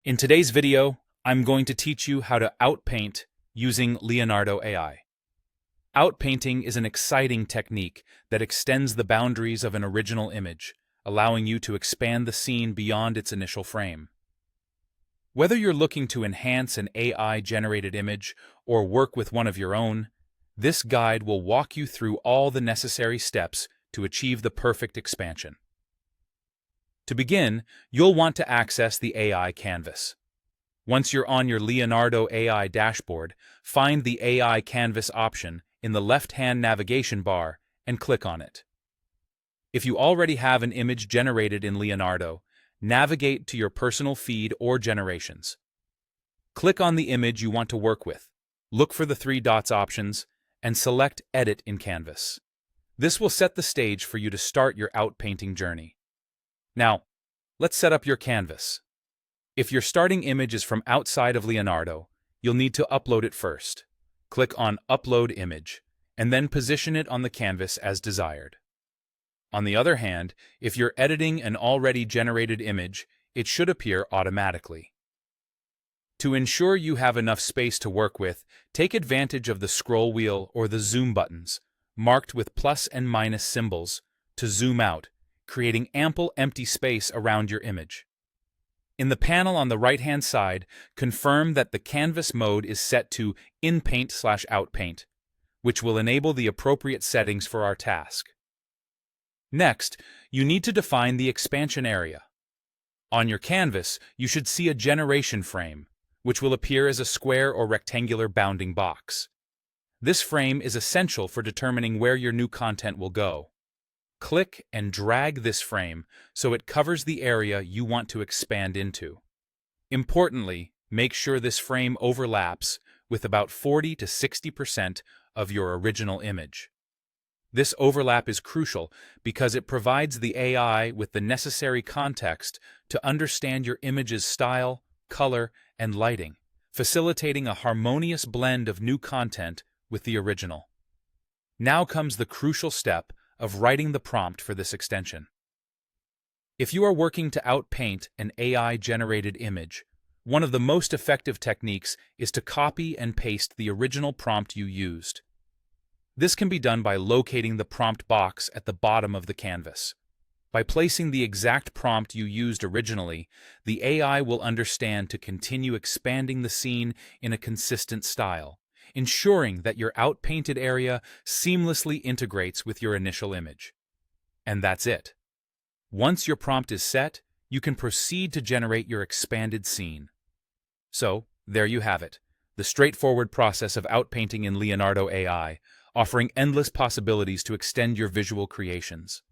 In today's video, I'm going to teach you how to outpaint using Leonardo AI. Outpainting is an exciting technique that extends the boundaries of an original image, allowing you to expand the scene beyond its initial frame. Whether you're looking to enhance an AI-generated image or work with one of your own, this guide will walk you through all the necessary steps to achieve the perfect expansion. To begin, you'll want to access the AI canvas. Once you're on your Leonardo AI dashboard, find the AI canvas option in the left-hand navigation bar and click on it. If you already have an image generated in Leonardo, navigate to your personal feed or generations. Click on the image you want to work with, look for the three dots options, and select Edit in Canvas. This will set the stage for you to start your outpainting journey. Now, let's set up your canvas. If your starting image is from outside of Leonardo, you'll need to upload it first. Click on Upload Image, and then position it on the canvas as desired. On the other hand, if you're editing an already generated image, it should appear automatically. To ensure you have enough space to work with, take advantage of the scroll wheel or the zoom buttons, marked with plus and minus symbols, to zoom out, creating ample empty space around your image. In the panel on the right-hand side, confirm that the canvas mode is set to inpaint/outpaint, which will enable the appropriate settings for our task. Next, you need to define the expansion area. On your canvas, you should see a generation frame, which will appear as a square or rectangular bounding box. This frame is essential for determining where your new content will go. Click and drag this frame so it covers the area you want to expand into. Importantly, make sure this frame overlaps with about 40 to 60% of your original image. This overlap is crucial because it provides the AI with the necessary context to understand your image's style, color, and lighting, facilitating a harmonious blend of new content with the original. Now comes the crucial step of writing the prompt for this extension. If you are working to outpaint an AI-generated image, one of the most effective techniques is to copy and paste the original prompt you used. This can be done by locating the prompt box at the bottom of the canvas. By placing the exact prompt you used originally, the AI will understand to continue expanding the scene in a consistent style, ensuring that your outpainted area seamlessly integrates with your initial image. And that's it. Once your prompt is set, you can proceed to generate your expanded scene. So, there you have it, the straightforward process of outpainting in Leonardo AI, offering endless possibilities to extend your visual creations.